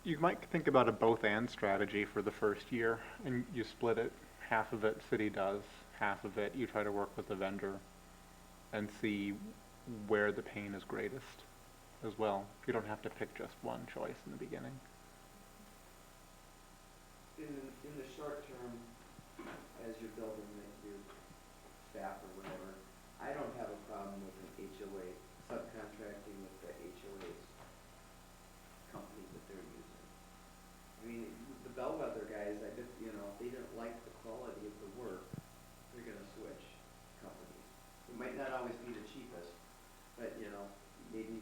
You might think about a both and strategy for the first year, and you split it. Half of it city does, half of it you try to work with the vendor and see where the pain is greatest as well. You don't have to pick just one choice in the beginning. In the short term, as you're building your staff or whatever, I don't have a problem with an HOA, subcontracting with the HOA's company that they're using. I mean, the bellwether guys, I bet, you know, if they didn't like the quality of the work, they're gonna switch companies. It might not always be the cheapest, but, you know, maybe,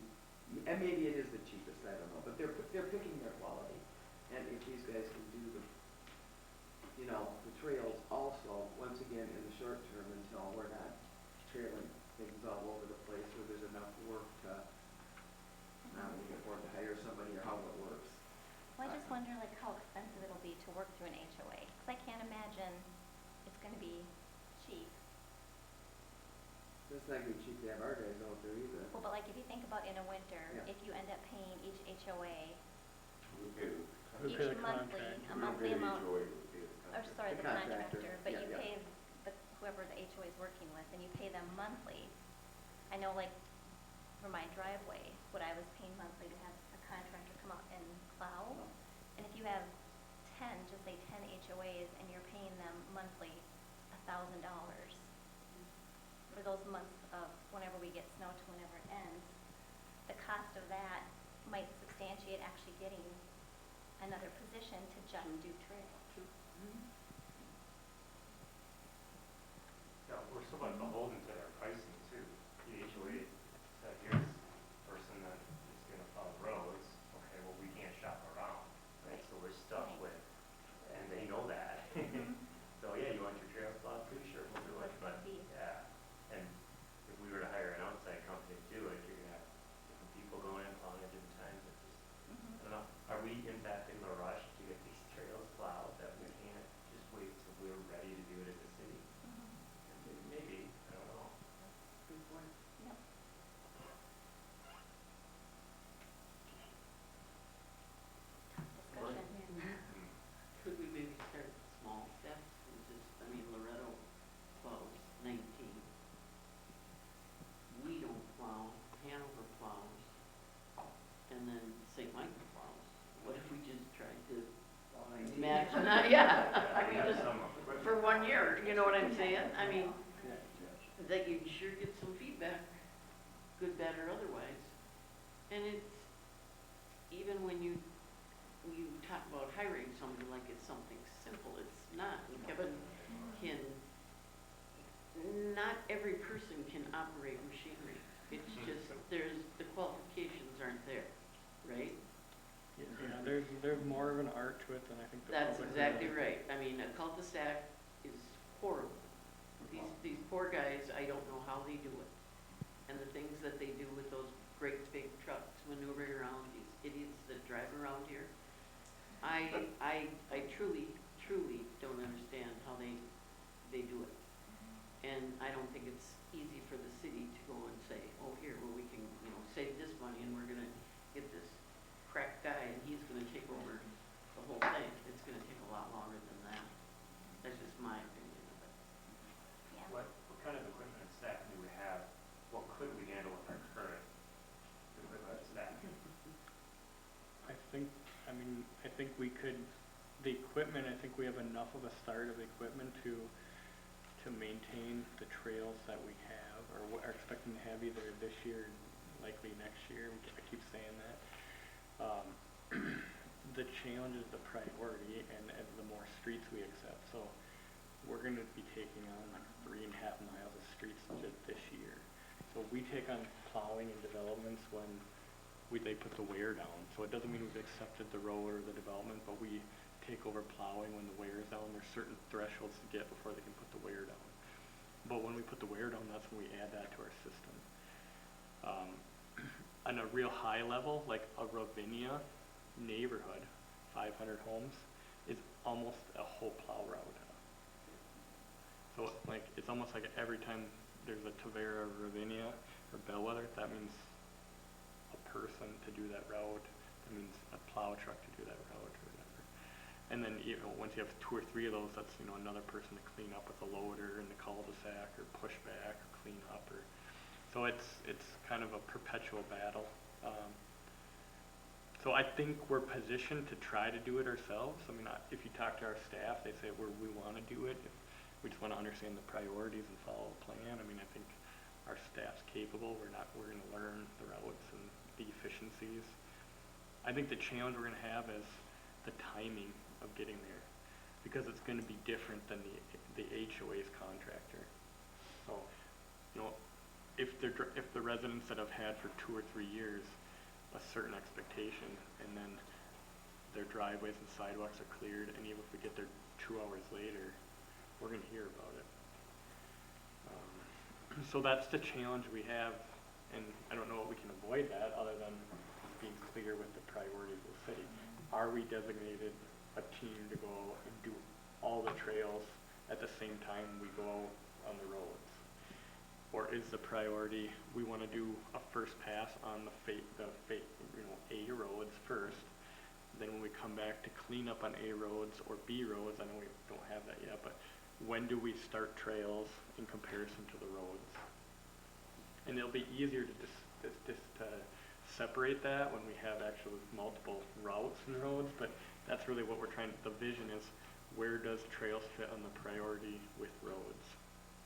and maybe it is the cheapest, I don't know, but they're picking their quality. And if these guys can do the trails also, once again, in the short term, until we're not trailing things all over the place where there's enough work to not really afford to hire somebody or how it works. Well, I just wonder like how expensive it'll be to work through an HOA, because I can't imagine it's going to be cheap. It's not gonna be cheap to have our guys out there either. Well, but like if you think about in a winter, Yeah. if you end up paying each HOA Okay. Who each pay the monthly, contract? a monthly amount, or Okay. sorry, The the contractor. contractor, but Yeah, you yeah. pay whoever the HOA is working with, and you pay them monthly. I know like for my driveway, what I was paying monthly to have a contractor come out and plow, and if you have 10, just say 10 HOAs, and you're paying them monthly $1,000 for those months of whenever we get snow to whenever it ends, the cost of that might substantiate actually getting another position to just do trails. Yeah, we're somewhat beholden to their pricing too. The HOA said, here's the person that is gonna plow the roads, okay, well, we can't shop around, right? So we're stuck Right. with, and they know that. So yeah, you want your trails plowed, pretty sure we'll do it, What's but the fee? yeah. And if we were to hire an outside company to do it, you're gonna have different people going in plowing at different times. It's just, I don't know, are we in that big of a rush to get these trails plowed that we can't just wait till we're ready to do it as a city? Maybe, I don't know. Good point. Yep. Right. Discussion. Could we maybe start with small steps and just, I mean, Loretto plows 19. We don't plow, Hanover plows, and then St. Michael plows. What if we just tried to match, yeah, I mean, just for 1 year, you know what I'm saying? I mean, that you'd sure get some feedback, good, bad, or otherwise. And it's, even when you talk about hiring somebody like it's something simple, it's not. And Kevin can, not every person can operate machinery. It's just, the qualifications aren't there, right? Yeah, there's more of an art to it than I think the That's public exactly realizes. right. I mean, a cul-de-sac is horrible. These poor guys, I don't know how they do it. And the things that they do with those great big trucks maneuvering around, these idiots that drive around here. I truly, truly don't understand how they do it. And I don't think it's easy for the city to go and say, oh, here, well, we can, save this money and we're gonna get this crack guy and he's gonna take over the whole thing. It's gonna take a lot longer than that. That's just my opinion of it. Yeah. What kind of equipment and staff do we have? What could we handle with our current equipment and staff? I think we could, the equipment, I think we have enough of a start of equipment to maintain the trails that we have, or are expecting to have either this year, likely next year. I keep saying that. The challenge is the priority and the more streets we accept. So we're going to be taking on like 3.5 miles of streets just this year. So we take on plowing and developments when they put the wear down. So it doesn't mean we've accepted the road or the development, but we take over plowing when the wear is down. There's certain thresholds to get before they can put the wear down. But when we put the wear down, that's when we add that to our system. On a real high level, like a Ravinia neighborhood, 500 homes, is almost a whole plow route. So like it's almost like every time there's a Tavera, Ravinia, or Bellwether, that means a person to do that route. That means a plow truck to do that route or whatever. And then, you know, once you have 2 or 3 of those, that's, you know, another person to clean up with a loader in the cul-de-sac or push back or clean up or, so it's kind of a perpetual battle. So I think we're positioned to try to do it ourselves. I mean, if you talk to our staff, they say we want to do it. If we just want to understand the priorities and follow the plan. I mean, I think our staff's capable. We're going to learn the routes and the efficiencies. I think the challenge we're going to have is the timing of getting there, because it's going to be different than the HOA's contractor. So, you know, if the residents that have had for 2 or 3 years a certain expectation, and then their driveways and sidewalks are cleared, and even if we get there 2 hours later, we're going to hear about it. So that's the challenge we have, and I don't know what we can avoid that other than being clear with the priorities of the city. Are we designated a team to go and do all the trails at the same time we go on the roads? Or is the priority, we want to do a first pass on the A roads first, then when we come back to clean up on A roads or B roads, I know we don't have that yet, but when do we start trails in comparison to the roads? And it'll be easier to just separate that when we have actually multiple routes and roads, but that's really what we're trying, the vision is, where does trails fit on the priority with roads?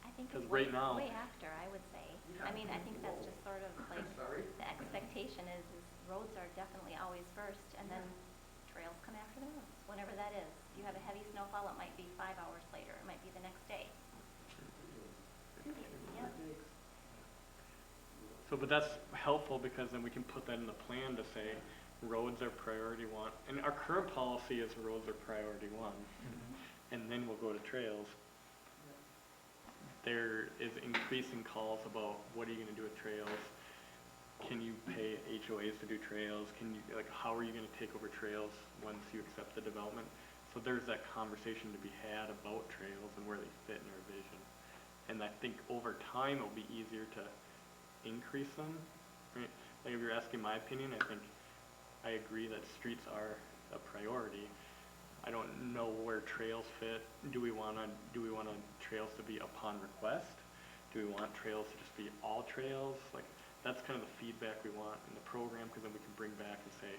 I think 'Cause it's right now- way after, I would say. I mean, I think that's just sort of like, Sorry? the expectation is roads are definitely always first, and then trails come after the roads, whenever that is. If you have a heavy snowfall, it might be 5 hours later, it might be the next day. 2 days, yep. So, but that's helpful because then we can put that in the plan to say roads are priority 1. And our current policy is roads are priority 1. And then we'll go to trails. There is increasing calls about what are you going to do with trails? Can you pay HOAs to do trails? Can you, like, how are you going to take over trails once you accept the development? So there's that conversation to be had about trails and where they fit in our vision. And I think over time it'll be easier to increase them, right? Like if you're asking my opinion, I agree that streets are a priority. I don't know where trails fit. Do we want trails to be upon request? Do we want trails to just be all trails? Like, that's kind of the feedback we want in the program, because then we can bring back and say,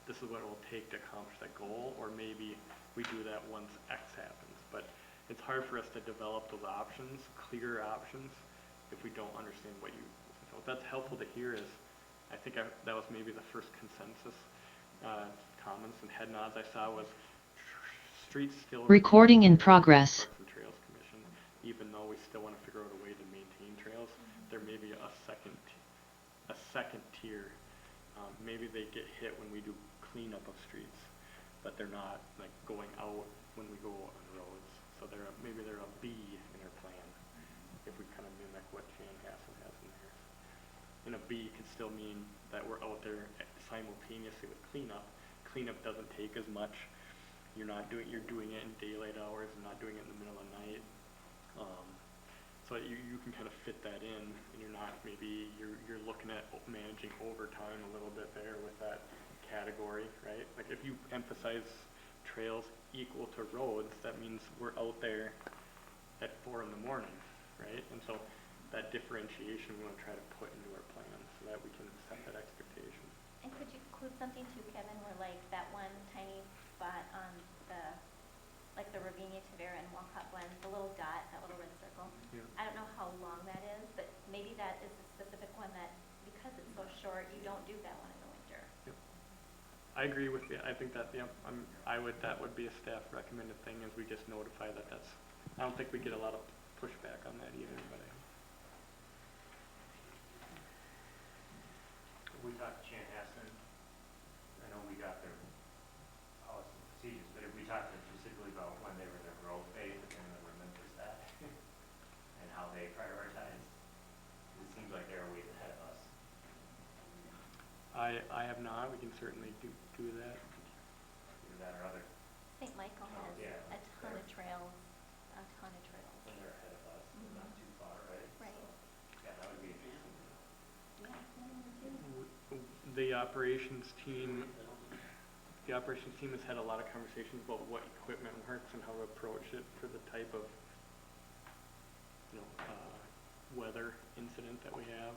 this is what it will take to accomplish that goal, or maybe we do that once X happens. But it's hard for us to develop those options, clear options, if we don't understand what you, so that's helpful to hear is, I think that was maybe the first consensus comments and head nods I saw was streets still recording in progress. Parks and Trails Commission, even though we still want to figure out a way to maintain trails, there may be a second tier. Maybe they get hit when we do cleanup of streets, but they're not like going out when we go on roads. So maybe they're a B in our plan, if we kind of mimic what Chanhassen has in theirs. And a B could still mean that we're out there simultaneously with cleanup. Cleanup doesn't take as much. You're doing it in daylight hours and not doing it in the middle of the night. So you can kind of fit that in, and you're not, maybe you're looking at managing overtime a little bit there with that category, right? Like if you emphasize trails equal to roads, that means we're out there at 4 in the morning, right? And so that differentiation we want to try to put into our plan so that we can set that expectation. And could you include something too, Kevin, where like that one tiny spot on the Ravinia, Tavera, and Walcott blend, the little dot, that little red circle. Yeah. I don't know how long that is, but maybe that is a specific one that, because it's so short, you don't do that one in the winter. Yep. I agree with you. I think that, yep, that would be a staff recommended thing, is we just notify that that's, I don't think we get a lot of pushback on that either, but We talked to Chanhassen, I know we got their policy and procedures, but if we talked to them specifically about when they were in their growth phase, if anyone remembers that, and how they prioritize, it seems like they're a ways ahead of us. I have not. We can certainly do that. Either that or other, St. Michael has yeah, a ton of trails, a ton of trails. when they're ahead of us, but not too far, right? Right. So, yeah, that would be interesting to know. Yeah, that one too. The operations team the operations team has had a lot of conversations about what equipment works and how to approach it for the type of, weather incident that we have.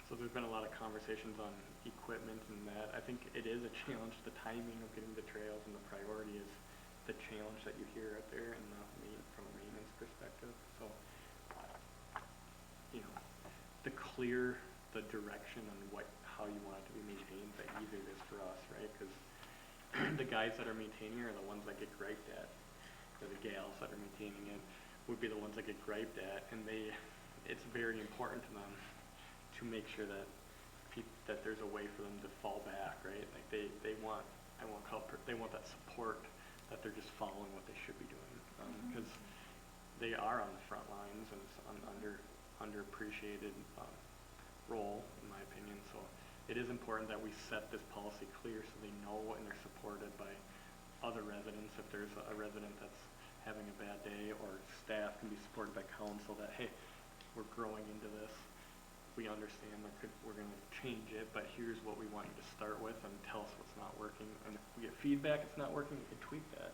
So there's been a lot of conversations on equipment and that. I think it is a challenge, the timing of getting the trails, and the priority is the challenge that you hear out there from a maintenance perspective. So, to clear the direction on how you want it to be maintained, the easier it is for us, right? Because the guys that are maintaining it are the ones that get griped at, or the gals that are maintaining it would be the ones that get griped at, and it's very important to them to make sure that that there's a way for them to fall back, right? Like they want that support, that they're just following what they should be doing, because they are on the front lines, and it's an underappreciated role, in my opinion. So it is important that we set this policy clear so they know, and they're supported by other residents. If there's a resident that's having a bad day, or staff can be supported by council that, hey, we're growing into this. We understand we're going to change it, but here's what we want you to start with, and tell us what's not working. And if we get feedback it's not working, we can tweak that.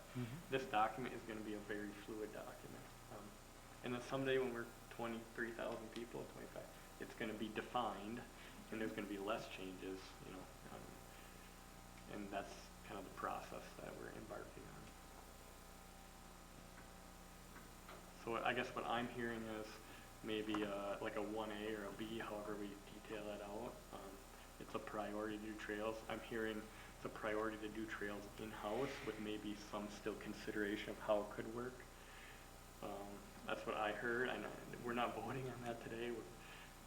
This document is going to be a very fluid document. And then someday when we're 23,000 people, 25, it's going to be defined, and there's going to be less changes, and that's kind of the process that we're embarking on. So I guess what I'm hearing is maybe like a 1A or a B, however we detail that out. It's a priority to do trails. I'm hearing it's a priority to do trails in-house, with maybe some still consideration of how it could work. That's what I heard. I know we're not voting on that today,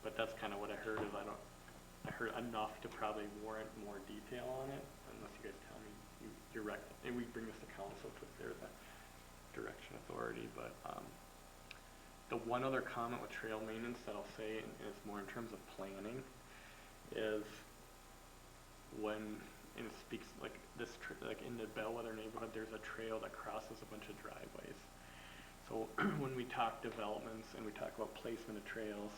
but that's kind of what I heard. I heard enough to probably warrant more detail on it, unless you guys tell me you direct, and we bring this to council because they're the direction authority. But the one other comment with trail maintenance that I'll say, and it's more in terms of planning, is and it speaks like this, like in the Bellwether neighborhood, there's a trail that crosses a bunch of driveways. So when we talk developments and we talk about placement of trails,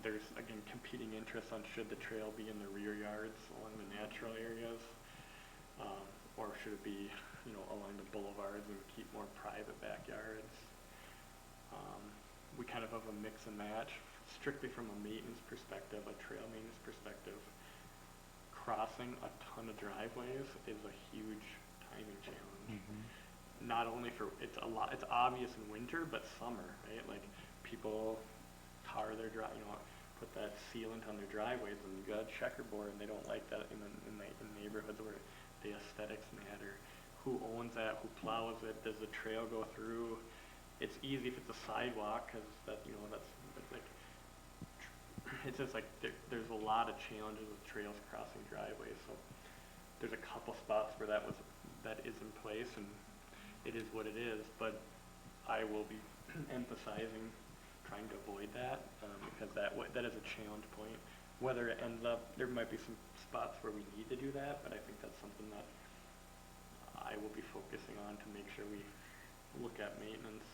there's, again, competing interests on should the trail be in the rear yards along the natural areas, or should it be, along the boulevards and keep more private backyards. We kind of have a mix and match. Strictly from a maintenance perspective, a trail maintenance perspective, crossing a ton of driveways is a huge timing challenge. Not only it's obvious in winter, but summer, right? Like people tar their put that sealant on their driveways, and you got a checkerboard, and they don't like that in neighborhoods where the aesthetics matter. Who owns that? Who plows it? Does the trail go through? It's easy if it's a sidewalk, because that's like, it's just like there's a lot of challenges with trails crossing driveways. So there's a couple spots where that is in place, and it is what it is. But I will be emphasizing trying to avoid that, because that is a challenge point. Whether it ends up, there might be some spots where we need to do that, but I think that's something that I will be focusing on to make sure we look at maintenance,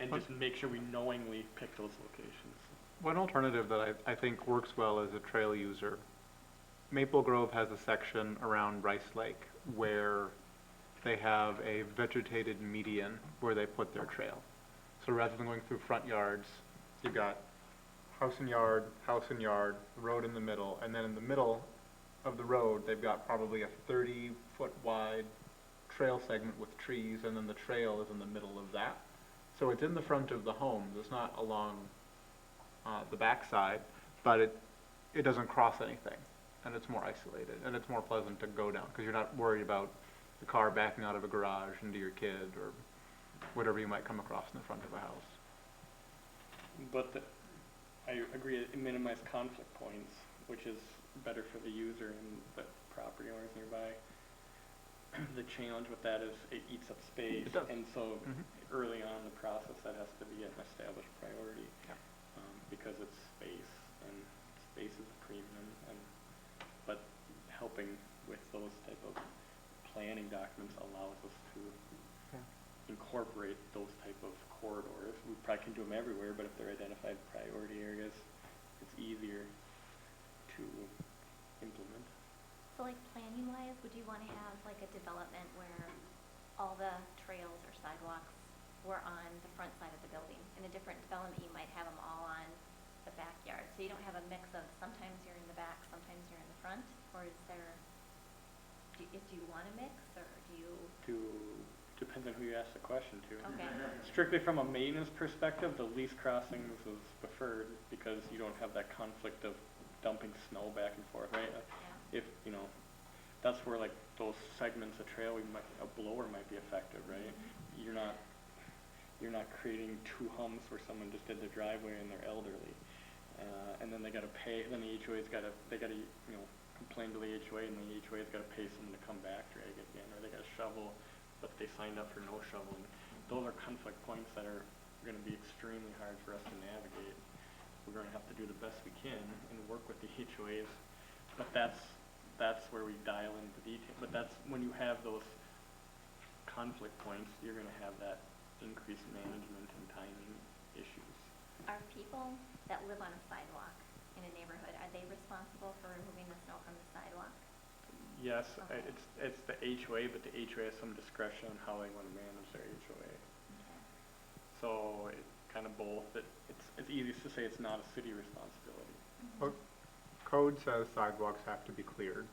and just make sure we knowingly pick those locations. One alternative that I think works well as a trail user, Maple Grove has a section around Rice Lake where they have a vegetated median where they put their trail. So rather than going through front yards, you've got house and yard, road in the middle, and then in the middle of the road, they've got probably a 30-foot wide trail segment with trees, and then the trail is in the middle of that. So it's in the front of the homes. It's not along the backside, but it doesn't cross anything, and it's more isolated, and it's more pleasant to go down because you're not worried about the car backing out of a garage into your kid or whatever you might come across in the front of a house. But I agree, it minimizes conflict points, which is better for the user and the property owners nearby. The challenge with that is it eats up space, It does. and so early on in the process that has to be an established priority, because it's space, and space is a premium. But helping with those type of planning documents allows us to incorporate those type of corridors. We probably can do them everywhere, but if they're identified priority areas, it's easier to implement. So like planning wise, would you wanna have like a development where all the trails or sidewalks were on the front side of the building? In a different development, you might have them all on the backyard, so you don't have a mix of sometimes you're in the back, sometimes you're in the front, or is there, do you want a mix, or do you? Depends on who you ask the question to. Okay. Strictly from a maintenance perspective, the least crossings is preferred because you don't have that conflict of dumping snow back and forth, right? Yeah. If, you know, that's where like those segments of trail, a blower might be effective, right? You're not creating two humps where someone just did their driveway and they're elderly. And then they gotta pay, then the HOA's gotta, you know, complain to the HOA, and the HOA's gotta pay someone to come back, drag it again, or they gotta shovel, but they signed up for no shoveling. Those are conflict points that are gonna be extremely hard for us to navigate. We're gonna have to do the best we can and work with the HOAs, but that's where we dial in the detail. But that's, when you have those conflict points, you're gonna have that increased management and timing issues. Are people that live on a sidewalk in a neighborhood, are they responsible for removing the snow from the sidewalk? Yes, Okay. it's the HOA, but the HOA has some discretion on how they want to manage their HOA. Okay. So it's kind of both. It's easiest to say it's not a city responsibility. Well, code says sidewalks have to be cleared,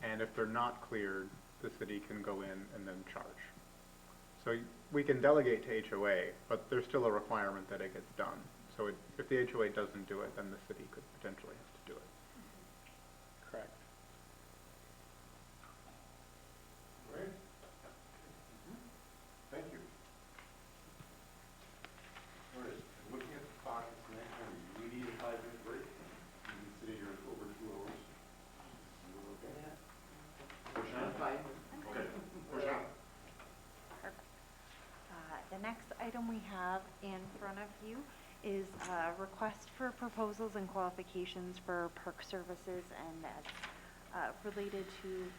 and if they're not cleared, the city can go in and then charge. So we can delegate to HOA, but there's still a requirement that it gets done. So if the HOA doesn't do it, then the city could potentially have to do it. Correct. Right? Thank you. All right, looking at the clock, it's 9:20. Do we need a 5-minute break? We've been sitting here for over 2 hours. Is it okay? Push on? I'm fine. Okay, push on. Perfect. The next item we have in front of you is a request for proposals and qualifications for park services, and that's related to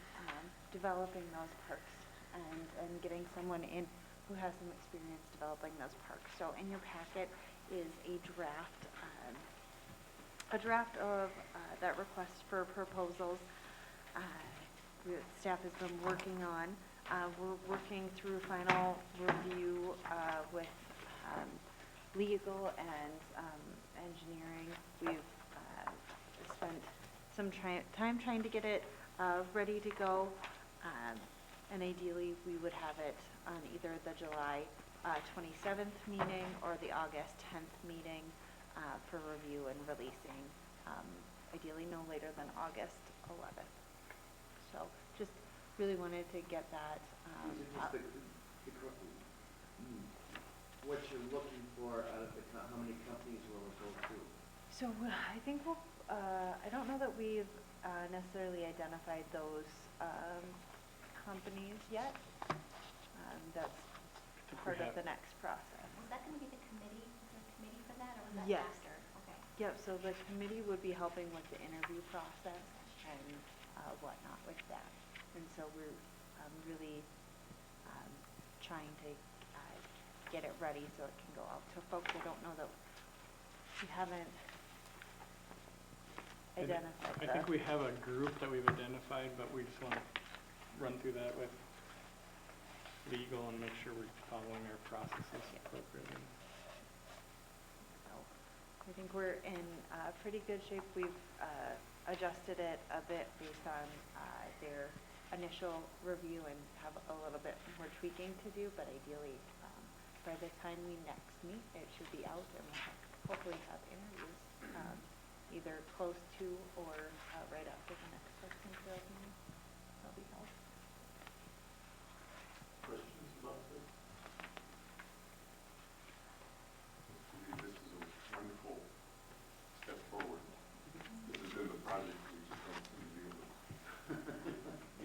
developing those parks and getting someone in who has some experience developing those parks. So in your packet is a draft of that request for proposals. Staff has been working on. We're working through final review with legal and engineering. We've spent some time trying to get it ready to go, and ideally we would have it on either the July 27th meeting or the August 10th meeting for review and releasing, ideally no later than August 11th. So just really wanted to get that up. What you're looking for out of how many companies will it go to? So I think we'll, I don't know that we've necessarily identified those companies yet. That's part of the next process. Is that gonna be the committee, is there a committee for that, or was that Yes. after? Okay. Yep, so the committee would be helping with the interview process and whatnot with that. And so we're really trying to get it ready so it can go out to folks. I don't know that we haven't identified I think we have a group that we've identified, but we just want to run through that with legal and make sure we're following our processes appropriately. So I think we're in pretty good shape. We've adjusted it a bit based on their initial review and have a little bit more tweaking to do, but ideally by the time we next meet, it should be out, and we'll hopefully have interviews either close to or right after the next person sales meeting. That'll be held. Questions about this? This is a wonderful step forward. This has been the project we just don't seem to be able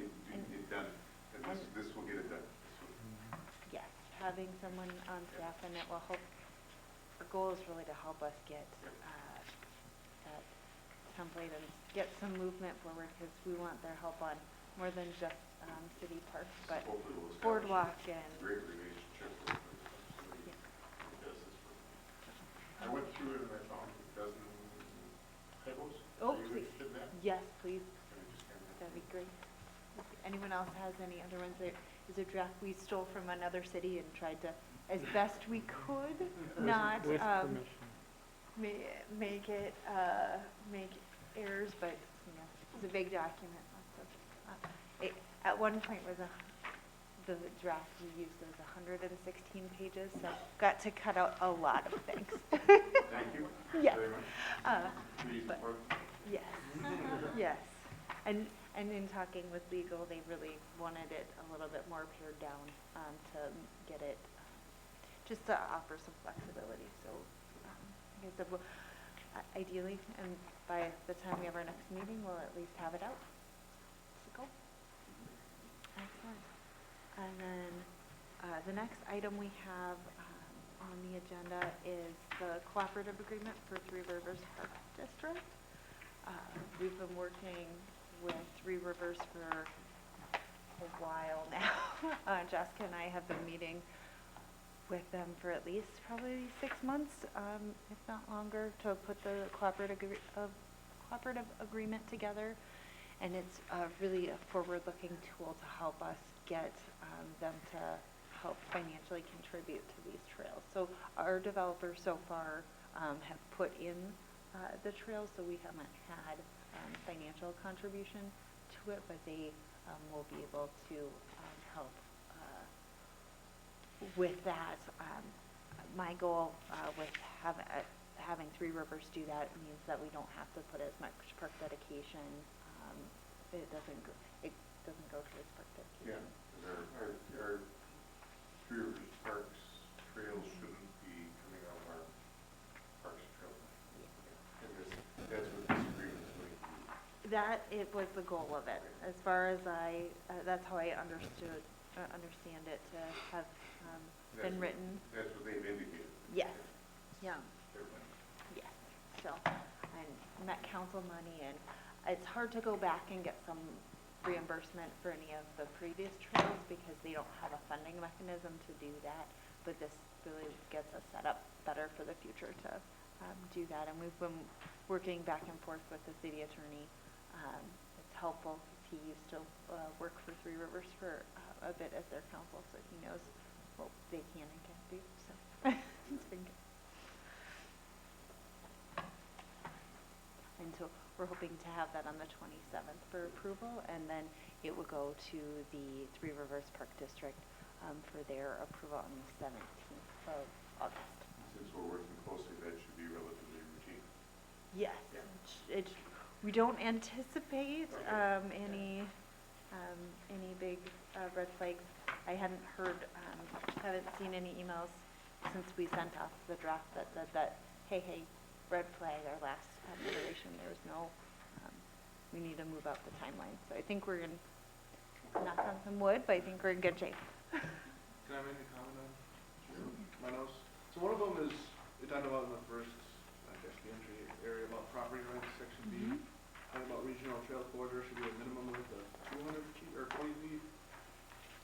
to get done. And this will get it done. Yes, having someone on staff, and it will help. Our goal is really to help us get that template and get some movement forward, because we want their help on more than just city parks, but Hopefully we'll establish boardwalk a and great relationship with somebody who does this work. I went through it and I found a dozen typos. Oh, Are you please. interested in that? Yes, please. Can I just kind of- That'd be anyone else has any other ones, there is a draft we stole from another city and tried to, as best we could, not, With permission. make it, make errors, but, you know, it's a big document, lots of, at one point was the draft we used was 116 pages, so got to cut out a lot of things. Thank you Yes. very much. Please but- support. Yes, yes. And in talking with legal, they really wanted it a little bit more pared down, to get it, just to offer some flexibility, so, like I said, ideally, and by the time we have our next meeting, we'll at least have it out. So, cool. Excellent. And then, the next item we have, on the agenda is the cooperative agreement for Three Rivers Park District. We've been working with Three Rivers for a while now. Jessica and I have been meeting with them for at least probably 6 months, if not longer, to put the cooperative agreement together. And it's really a forward-looking tool to help us get them to help financially contribute to these trails. So our developers so far have put in the trails, so we haven't had financial contribution to it, but they will be able to help with that. My goal with having Three Rivers do that means that we don't have to put as much park dedication. It doesn't go towards park Yeah, dedication. 'cause our Three Rivers Parks trails shouldn't be coming out of our parks and trails. And that's what this agreement is going to do. That it was the goal of it, as far as that's how I understand it to have been written. That's what they've indicated. Yes, yeah, Their plan. yes. So, and met council money, and it's hard to go back and get some reimbursement for any of the previous trails because they don't have a funding mechanism to do that. But this really gets us set up better for the future to do that. And we've been working back and forth with the city attorney. It's helpful because he used to work for Three Rivers for a bit as their counsel, so he knows what they can and can't do. So it's been good. And so we're hoping to have that on the 27th for approval, and then it will go to the Three Rivers Park District for their approval on the 17th of August. Since we're working closely, that should be relatively routine. Yes, we don't anticipate any big red flags. I hadn't heard, haven't seen any emails since we sent off the draft that said that, hey, red flag, our last iteration, there was no, we need to move up the timeline. So I think we're going to knock on some wood, but I think we're in good shape. Can I make a comment on my notes? So one of them is, we talked about in the first, I guess, the entry area about property rights, section B. Talking about regional trail corridor should be a minimum width of 200 feet or 20 feet.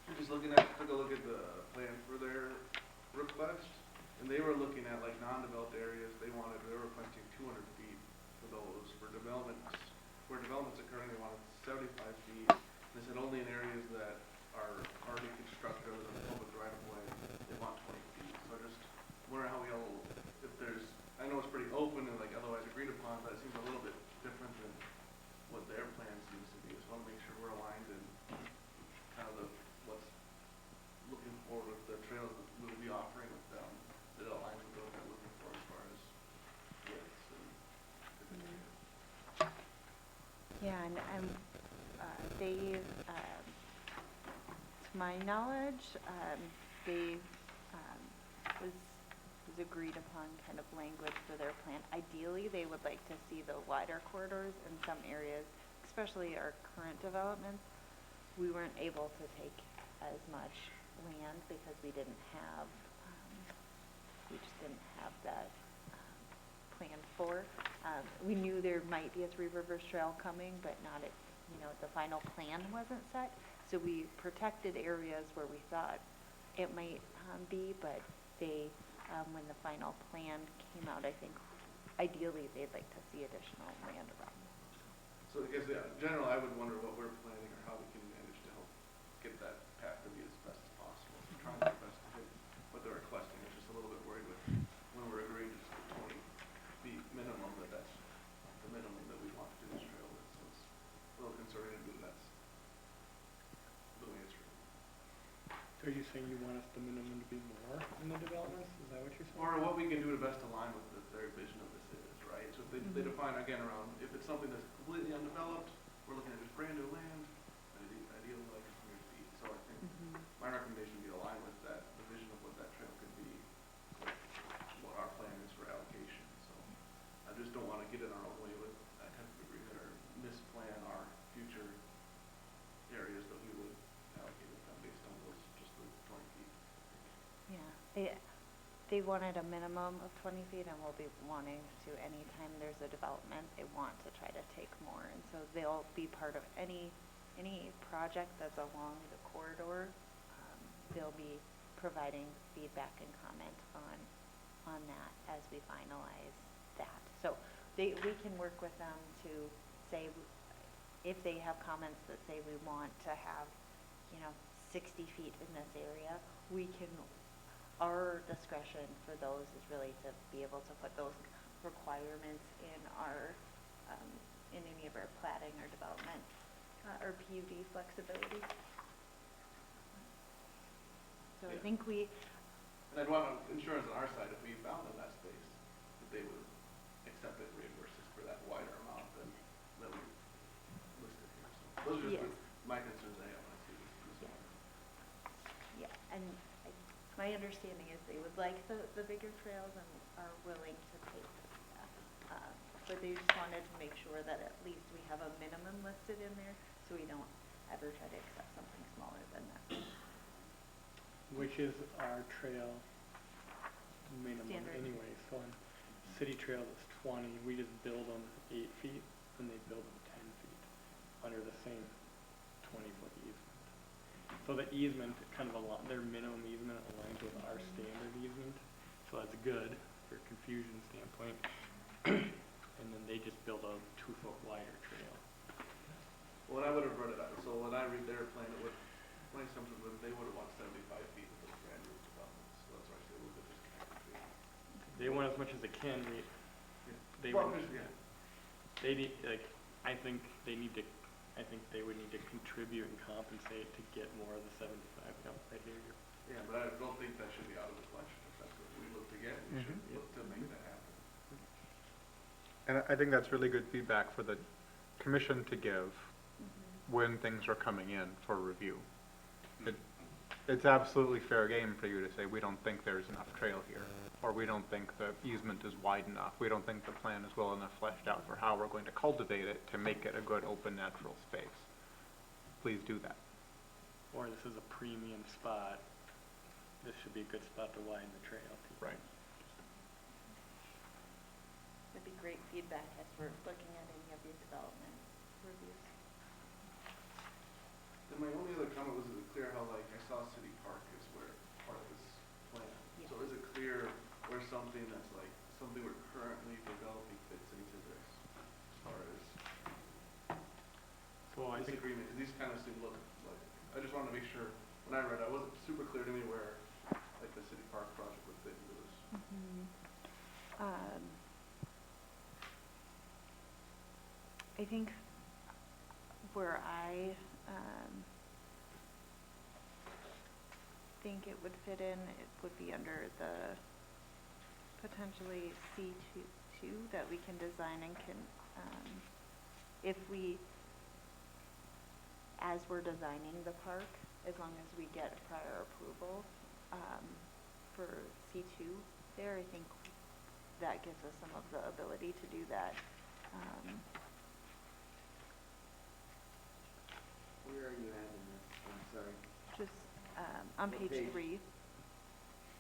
We're just took a look at the plan for their request, and they were looking at like non-developed areas. They were requesting 200 feet for those. For developments, where development's occurring, they wanted 75 feet. They said only in areas that are already constructed as a public right of way, they want 20 feet. So I just wonder how we all, if there's, I know it's pretty open and like otherwise agreed upon, but it seems a little bit different than what their plan seems to be. So I want to make sure we're aligned in kind of what's looking forward with the trails that we'll be offering with them, that it aligns with what they're looking for as far as widths and Yeah, and they, to my knowledge, they was agreed upon kind of language for their plan. Ideally, they would like to see the wider corridors in some areas, especially our current developments. We weren't able to take as much land because we didn't have, we just didn't have that planned for. We knew there might be a Three Rivers Trail coming, but not at, the final plan wasn't set. So we protected areas where we thought it might be, but they, when the final plan came out, I think ideally they'd like to see additional land around. So I guess, yeah, in general, I would wonder what we're planning or how we can manage to help Are you saying you want us the minimum to be more in the developments? Is that what you're saying? Or what we can do to best align with their vision of this is, right? So if they define, again, around, if it's something that's completely undeveloped, we're looking at just brand new land, ideally like 100 feet. So I think my recommendation would be aligned with that, the vision of what that trail could be, what our plan is for allocation. So I just don't want to get in our own way with that kind of agreement or misplan our future areas that we would allocate with them based on those, just the 20 feet. Yeah, they wanted a minimum of 20 feet and we'll be wanting to, anytime there's a development, they want to try to take more. And so they'll be part of any project that's along the corridor. They'll be providing feedback and comment on that as we finalize that. So we can work with them to say, if they have comments that say we want to have, 60 feet in this area, our discretion for those is really to be able to put those requirements in in any of our plating or development or PUD flexibility. So I think And I'd want insurance on our side, if we found in that space, that they would accept it, reimburse us for that wider amount than we listed here. So those are just my concerns I have when I see this one. Yeah, and my understanding is they would like the bigger trails and are willing to pay for that. But they just wanted to make sure that at least we have a minimum listed in there, so we don't ever try to accept something smaller than that. Which is our trail minimum Standard. anyway. So on city trail is 20, we just build them 8 feet, and they build them 10 feet under the same 20-foot easement. So the easement, their minimum easement aligns with our standard easement, so that's good for a confusion standpoint. And then they just build a 2-foot wider trail. Well, when I would have read it out, so when I read their plan, it would, my assumption would, they would have wanted 75 feet with those brand new developments, so that's why I say a little bit disconnected between. They want as much as they can. They Well, would, yeah. they need, I think they would need to contribute and compensate to get more of the 75. Yep, right here. Yeah, but I don't think that should be out of the question. If that's what we look to get, we should look to make that happen. And I think that's really good feedback for the commission to give when things are coming in for review. It's absolutely fair game for you to say, we don't think there's enough trail here, or we don't think the easement is wide enough, we don't think the plan is well enough fleshed out for how we're going to cultivate it to make it a good open natural space. Please do that. Or this is a premium spot. This should be a good spot to widen the trail. Right. That'd be great feedback as we're looking at any of these development reviews. Then my only other comment was, is it clear how, I saw City Park is where part of this plan. Yeah. So is it clear where something that's something we're currently developing fits into this, as far as So I think disagreement? Because these kind of seem look like, I just wanted to make sure, when I read it, it wasn't super clear to me where, the City Park project would fit into this. I think where I think it would fit in, it would be under the potentially C2 that we can design and can, if we, as we're designing the park, as long as we get prior approval for C2 there, I think that gives us some of the ability to do that. Where are you at in this? I'm sorry. Just on What page page? 3.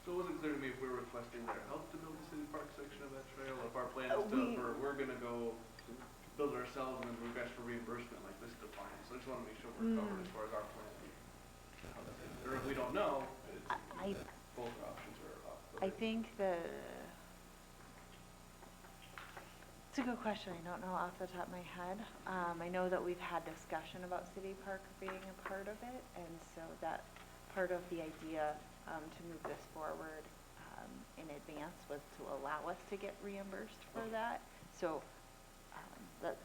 So it wasn't clear to me if we were requesting their help to build the City Park section of that trail, or if our plan is we're gonna go build it ourselves and then we ask for reimbursement like this defines. So I just wanna make sure we're covered as far as our plan. How that is. Or if we don't know, it's both options are up. I think it's a good question. I don't know off the top of my head. I know that we've had discussion about City Park being a part of it, and so that part of the idea to move this forward in advance was to allow us to get reimbursed for that. So that.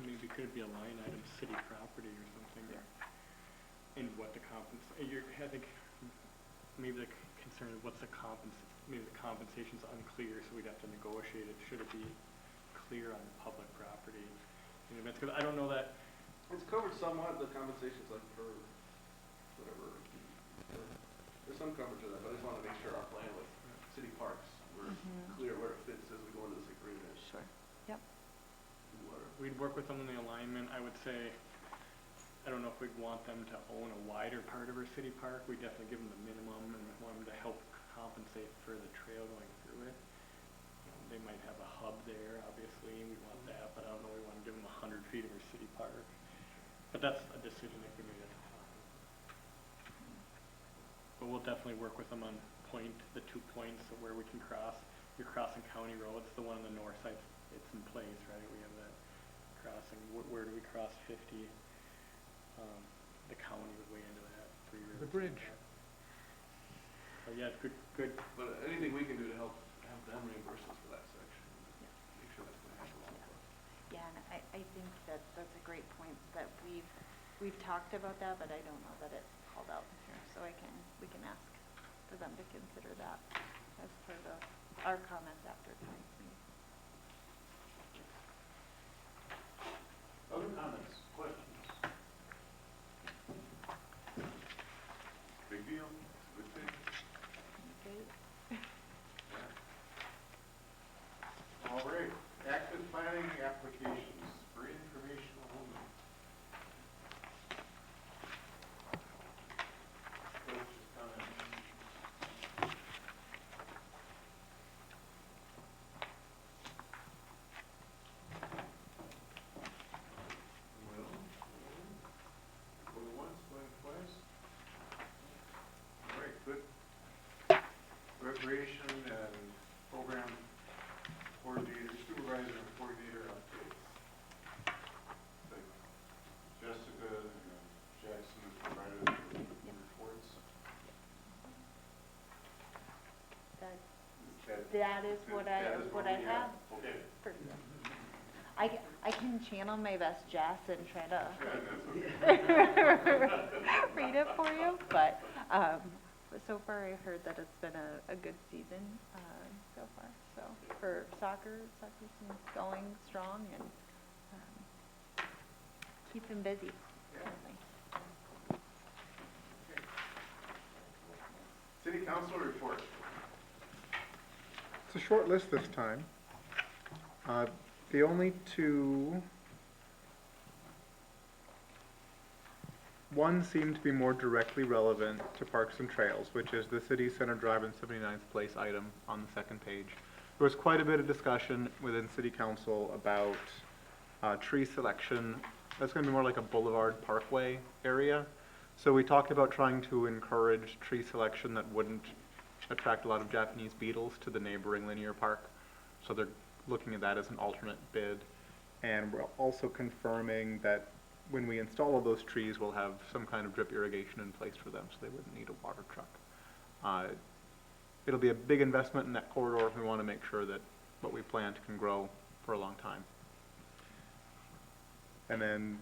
maybe could be a line item, city property or something. Yeah. and what the I think maybe the concern is maybe the compensation's unclear, so we'd have to negotiate it. Should it be clear on public property in events? Because I don't know that. It's covered somewhat, the compensation's like for whatever, there's some coverage of that, but I just wanna make sure our plan with city parks, we're clear where it fits as we go into this agreement. Sure. Yep. We'd work with them on the alignment. I would say, I don't know if we'd want them to own a wider part of our city park. We'd definitely give them the minimum and want them to help compensate for the trail going through it. They might have a hub there, obviously, we want that, but I don't know, we want to give them 100 feet of our city park. But that's a decision that we made at the time. But we'll definitely work with them on the 2 points of where we can cross. You're crossing county roads, the one on the north side, it's in place, right? We have that crossing. Where do we cross 50? The county would weigh into that. The bridge. But yeah, good. But anything we can do to help have them reimburse us for that section, make sure that's gonna happen all of us. Yeah, and I think that that's a great point, that we've talked about that, but I don't know that it's called out here, so we can ask for them to consider that as part of our comments after tonight's meeting. Other comments, questions? Big deal, good thing. Okay. All right, active planning applications for informational only. Questions, comments? Well, going once, going twice. All right, good. Recreation and program coordinator, supervisor and coordinator updates. Like Jessica and Jackson have provided the reports. That is what I we have. Okay. I can channel my best Jess and try to Yeah, that's okay. read it for you, but so far I've heard that it's been a good season so far. So for soccer seems going strong and keeping busy. Certainly. City council report. It's a short list this time. The only one seemed to be more directly relevant to Parks and Trails, which is the City Center Drive and 79th Place item on the second page. There was quite a bit of discussion within City Council about tree selection. That's going to be more like a boulevard parkway area. So we talked about trying to encourage tree selection that wouldn't attract a lot of Japanese beetles to the neighboring linear park. So they're looking at that as an alternate bid. And we're also confirming that when we install all those trees, we'll have some kind of drip irrigation in place for them, so they wouldn't need a water truck. It'll be a big investment in that corridor. We want to make sure that what we plant can grow for a long time. And then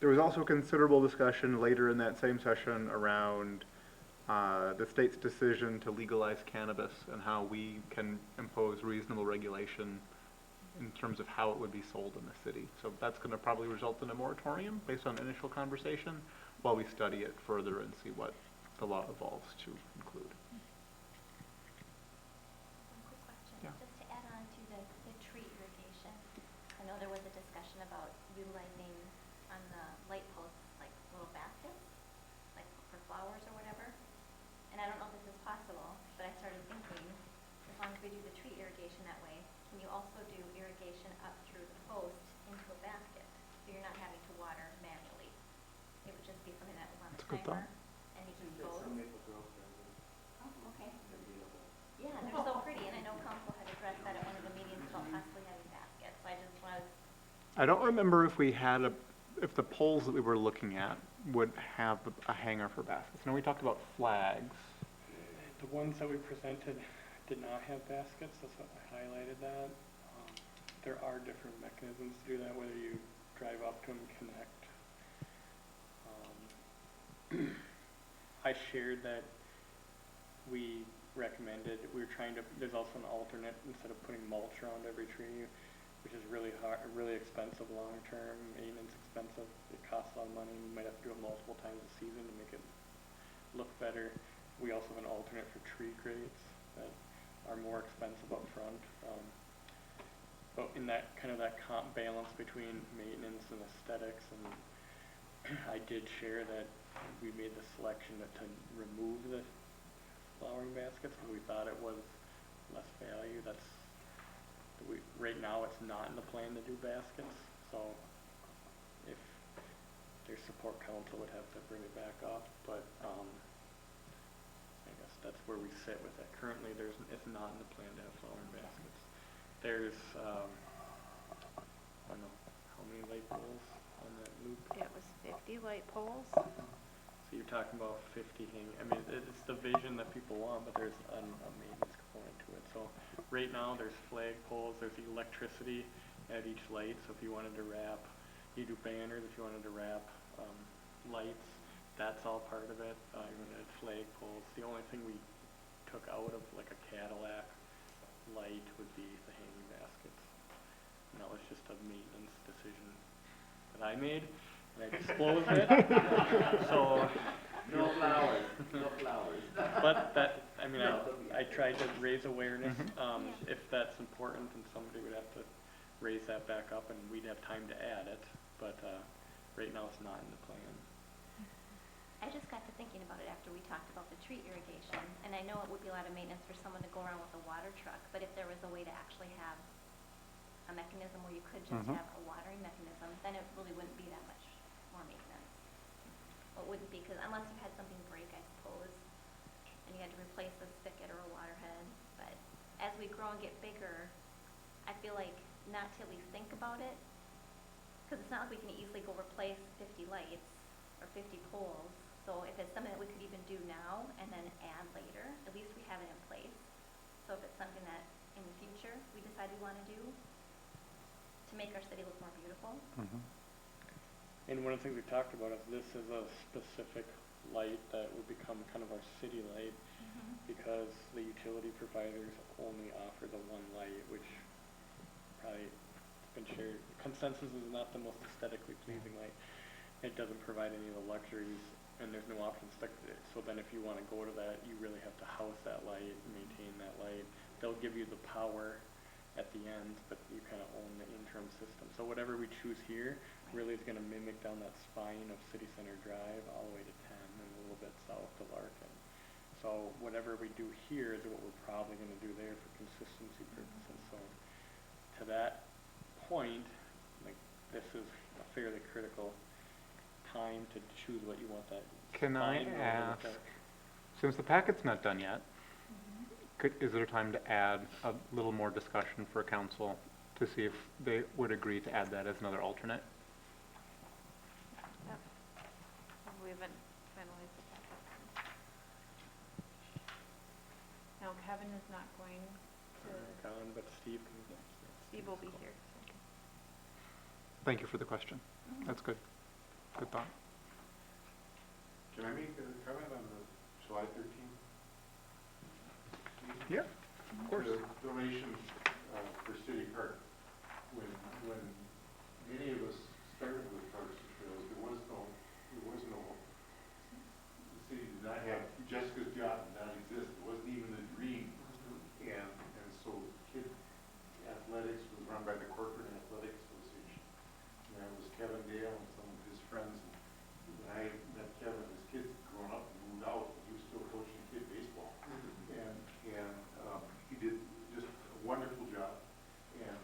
there was also considerable discussion later in that same session around the state's decision to legalize cannabis and how we can impose reasonable regulation in terms of how it would be sold in the city. So that's going to probably result in a moratorium based on initial conversation while we study it further and see what the law evolves to include. One quick question, Yeah. just to add on to the tree irrigation. I know there was a discussion about utilizing on the light posts, like little baskets, like for flowers or whatever. And I don't know if this is possible, but I started thinking, as long as we do the tree irrigation that way, can you also do irrigation up through the post into a basket? So you're not having to water manually. It would just be something that was on a That's a good timer, thought. and you just goes. Oh, okay. Yeah. Yeah, and they're so pretty, and I know council had addressed that at one of the meetings about possibly having baskets, so I just was, I don't remember if we had if the poles that we were looking at would have a hanger for baskets. Now we talked about flags. The ones that we presented did not have baskets, that's what I highlighted that. There are different mechanisms to do that, whether you drive up to them, connect. I shared that we recommended, we were trying to, there's also an alternate, instead of putting mulch around every tree, which is really hard, really expensive long-term, maintenance expensive, it costs a lot of money, you might have to do it multiple times a season to make it look better. We also have an alternate for tree crates that are more expensive up front. But in that kind of that balance between maintenance and aesthetics, and I did share that we made the selection to remove the flowering baskets because we thought it was less value. Right now it's not in the plan to do baskets, so if their support council would have to bring it back up, but I guess that's where we sit with it. Currently it's not in the plan to have flowering baskets. There's I don't know how many light poles on that loop. It was 50 light poles. So you're talking about 50 hanging. I mean, it's the vision that people want, but there's a maintenance component to it. So right now there's flag poles, there's electricity at each light. So if you wanted to wrap, you do banners. If you wanted to wrap lights, that's all part of it. You're gonna add flag poles. The only thing we took out of like a Cadillac light would be the hanging baskets. And that was just a maintenance decision that I made, and I disclosed it. So, No flowers, no flowers. but that, I mean, No, I tried to raise awareness. Mhm. Yeah. If that's important, then somebody would have to raise that back up, and we'd have time to add it. But right now, it's not in the plan. I just got to thinking about it after we talked about the tree irrigation, and I know it would be a lot of maintenance for someone to go around with a water truck, but if there was a way to actually have a mechanism where you could just Mhm. have a watering mechanism, then it really wouldn't be that much more maintenance. Well, it wouldn't be, because unless you had something break, I suppose, and you had to replace a spigot or a water head, but as we grow and get bigger, I feel like not till we think about it, because it's not like we can easily go replace 50 lights or 50 poles. So if it's something that we could even do now and then add later, at least we have it in place. So if it's something that in the future we decide we want to do to make our city look more beautiful. Mhm. And one of the things we talked about is this is a specific light that would become kind of our city light, because the utility providers only offer the one light, which probably has been shared. Consensus is not the most aesthetically pleasing light. It doesn't provide any of the luxuries, and there's no option stuck to it. So then if you want to go to that, you really have to house that light, maintain that light. They'll give you the power at the end, but you kind of own the interim system. So whatever we choose here really is going to mimic down that spine of City Center Drive all the way to 10 and a little bit south to Larkin. So whatever we do here is what we're probably going to do there for consistency purposes. So to that point, like, this is a fairly critical time to choose what you want that Can I spine or ask, whatever. since the packet's not done yet, is there time to add a little more discussion for council to see if they would agree to add that as another alternate? Yep. We haven't finalized the packet. No, Kevin is not going to, Gone, but Steve can. Steve will be here. Thank you for the question. That's good. Good thought. Can I make a comment on the July 13th? Yeah, of course. The donation for City Park. When many of us started with Parks and Trails, there was no, the city did not have, Jessica's job did not exist. It wasn't even a dream. And so kid athletics was run by the Corcoran Athletic Association. And that was Kevin Dale and some of his friends. And when I met Kevin, his kids had grown up and moved out, and he was still coaching kid baseball. And he did just a wonderful job. And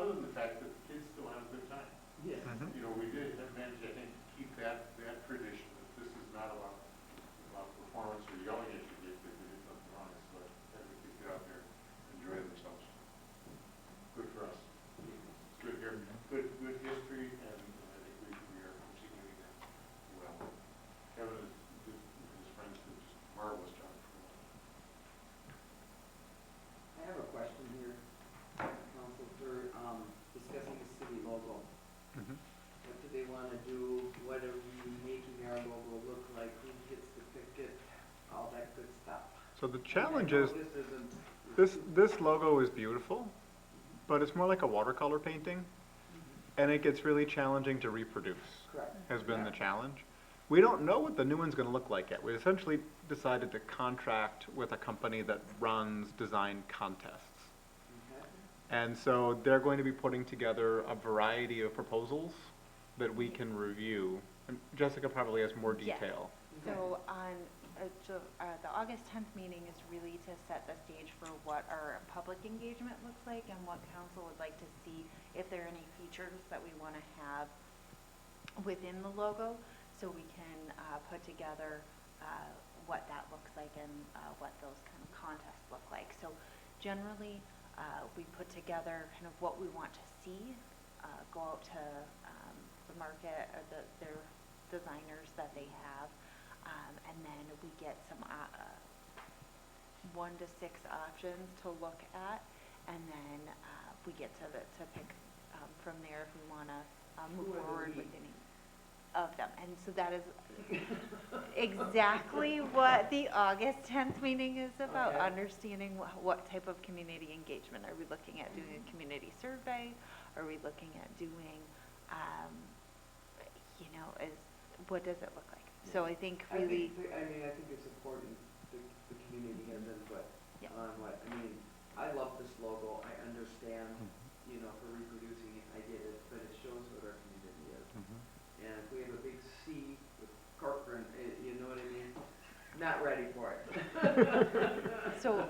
other than the fact that the kids still have a good time. Yes. Mhm. You know, we did have managed, I think, to keep that tradition, that this is not about performance or yelling at your kids if they did something wrong. It's about having the kids get out there and enjoy themselves. Good for us. It's good here, good history, and I think we are continuing that well. Kevin and his friends did just a marvelous job for us. I have a question here, Council, for, discussing the city logo. Mhm. What do they wanna do? What are we making our logo look like? Who gets to pick it? All that good stuff. So the I challenge know is, this isn't. this logo is beautiful, but it's more like a watercolor painting, and it gets really challenging to reproduce, Correct. has been the Yeah. challenge. We don't know what the new one's gonna look like yet. We essentially decided to contract with a company that runs design contests. Okay. And so they're going to be putting together a variety of proposals that we can review. And Jessica probably has more Yes. detail. So on, the August 10th meeting is really to set the stage for what our public engagement looks like and what council would like to see, if there are any features that we want to have within the logo, so we can put together what that looks like and what those kind of contests look like. So generally, we put together kind of what we want to see, go out to the market or their designers that they have, and then we get some 1 to 6 options to look at, and then we get to pick from there if we want to move Who are the forward we? with any of them. And so that is exactly what the August 10th meeting is about, Okay. understanding what type of community engagement. Are we looking at doing a community survey? Are we looking at doing, what does it look like? So I think really, I think it's important the community has input Yeah. on what, I love this logo, I understand, for reproducing it, I get it, but it shows what our community is. And if we have a big C with Corcoran, you know what I mean? Not ready for it. so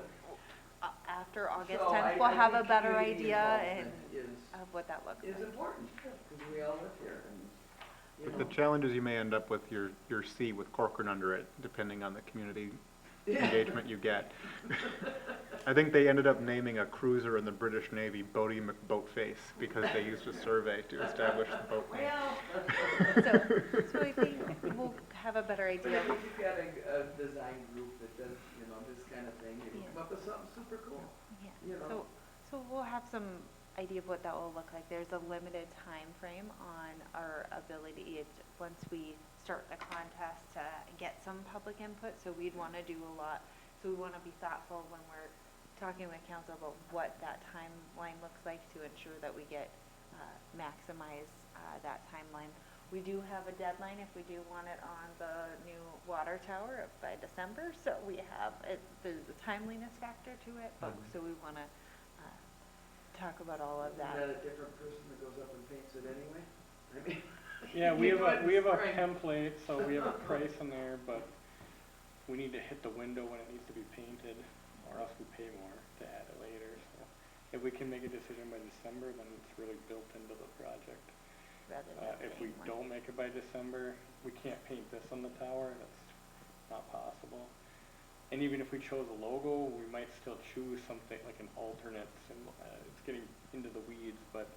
after August So 10th, I we'll have a think better community idea involvement of what that looks is like. important, because we all live here, and, But the challenge is you may end up with your C with Corcoran under it, depending on the community engagement you get. I think they ended up naming a cruiser in the British Navy Boaty McBoatface because they used a survey to establish the boat name. Well. So I think we'll have a better But idea. if you've got a design group that does, this kind of thing, you can Yeah. come up with something super cool. Yeah. So we'll have some idea of what that will look like. There's a limited time frame on our ability, once we start the contest, to get some public input, so we'd want to do a lot. So we want to be thoughtful when we're talking with council about what that timeline looks like to ensure that we get, maximize that timeline. We do have a deadline if we do want it on the new water tower by December, so we have, there's a timeliness factor to it, but so we want to talk about all of Isn't that that. a different person that goes up and paints it anyway? Yeah, You do it in we have a spring. template, so we have a price in there, but we need to hit the window when it needs to be painted, or else we pay more to add it later, so. If we can make a decision by December, then it's really built into the project. Rather than If we paying more. don't make it by December, we can't paint this on the tower, that's not possible. And even if we chose a logo, we might still choose something like an alternate symbol. It's getting into the weeds, but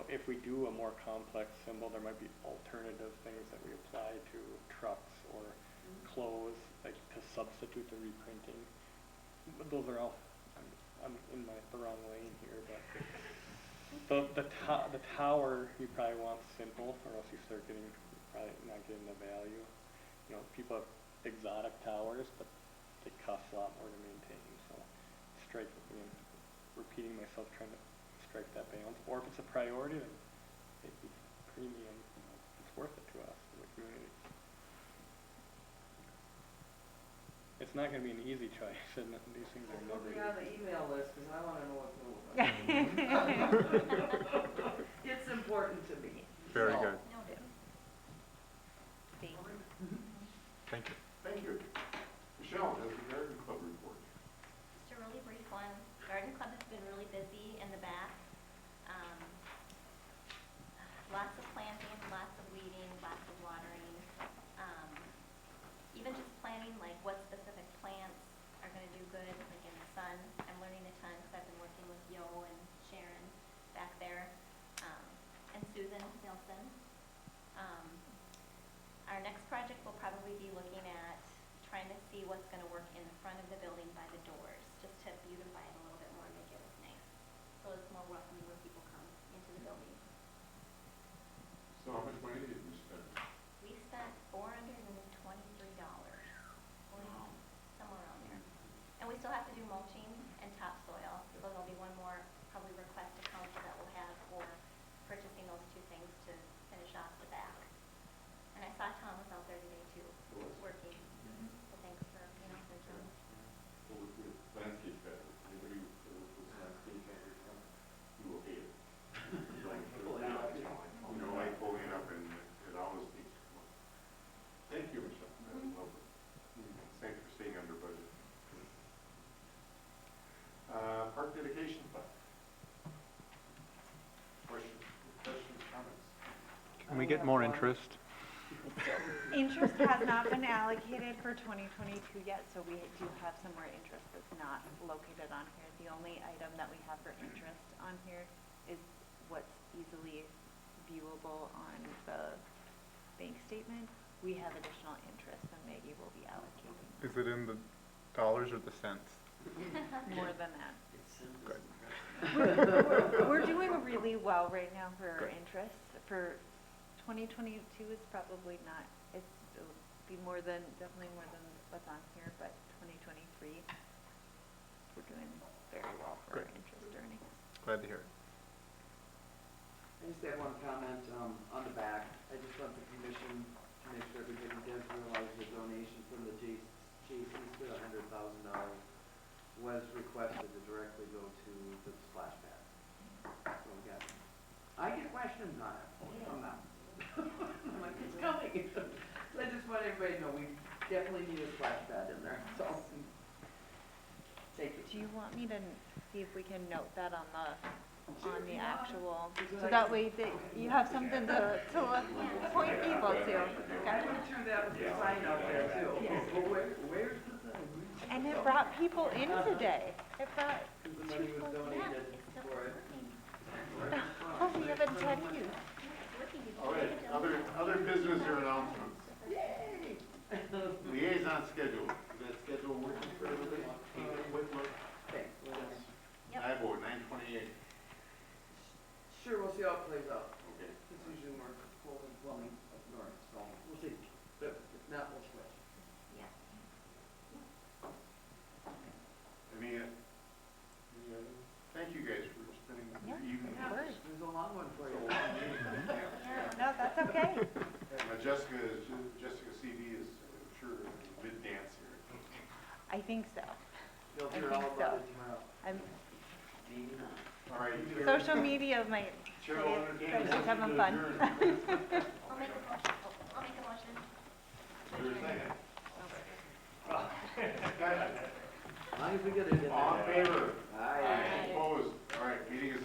if we do a more complex symbol, there might be alternative things that we apply to trucks or clothes, like to substitute the reprinting. But those are all, I'm in the wrong lane here, but the tower you probably want simple, or else you start probably not getting the value. People have exotic towers, but they cost a lot more to maintain, so repeating myself, trying to strike that balance. Or if it's a priority, then it'd be premium, it's worth it to us, to the community. It's not gonna be an easy choice, and these things are Put never me on the easy. email list, because I want to know what to know. It's important to me. Very So, good. Noted. Thank you. Thank you. Thank you. Michelle has the garden club report. Just a really brief one. Garden Club has been really busy in the back. good, like in the sun. I'm learning a ton because I've been working with Yo and Sharon back there, and Susan Nelson. Our next project will probably be looking at trying to see what's going to work in the front of the building by the doors, just to beautify it a little bit more, make it look nice. So it's more welcoming when people come into the building. So how much money did we spend? We spent $423, somewhere around there. And we still have to do mulching and topsoil, so there'll be one more probably request to council that we'll have for purchasing those two things to finish off the back. And I saw Tom was out there today too, working. So thanks for, for Tom. Well, with landscape better, anybody who was landscape better, you will hate it. You know, like pulling it up and it always needs to come up. Thank you, Michelle, that was lovely. Thanks for staying under budget. Park dedication fund. Questions, comments? Can we get more interest? Interest has not been allocated for 2022 yet, so we do have some more interest that's not located on here. The only item that we have for interest on here is what's easily viewable on the bank statement. We have additional interest and Maggie will be allocating Is it in the dollars or the cents? more than that. Good. We're doing really well right now for our Good. interest. For 2022 is probably not, it'll be definitely more than what's on here, but 2023, we're doing very well for our Great. interest earnings. Glad to hear it. I just have one comment, on the back. I just want the commission to make sure everybody does realize the donation from the JC's for $100,000 was requested to directly go to the splash pad. So we got, I get questions on it from them. I'm like, it's coming. So I just want everybody to know, we definitely need a splash pad in there, so. Take it. Do you want me to see if we can note that on the Yeah. actual, so that way that you have something to point people to? I Okay. went through that with the sign out there too. Yes. Well, where's the sign? And it brought people in today. It brought, Because the money was donated for it. oh, we have a 10 youth. All right, other business or announcements? Yay! Liaison schedule, is that schedule working for everybody? Thanks. Yep. I vote 9:28. Sure, we'll see how it plays out. Okay. It's usually more cold and plumbing up north, so we'll see. But if not, we'll switch. Yeah. Any other? Thank you guys for spending your Yeah. evening. Of course. It was a long one for you. No, that's okay. Jessica CV is sure mid-dance here. I think so. You'll I hear all think about so. it tomorrow. I'm, Maybe not. All right. social media might say Chair will entertain a that she's having motion to fun. adjourn. I'll make a motion. I'll make a motion. Is there a second? As long as we get it in there. All in favor? Aye. Opposed? All right, meeting is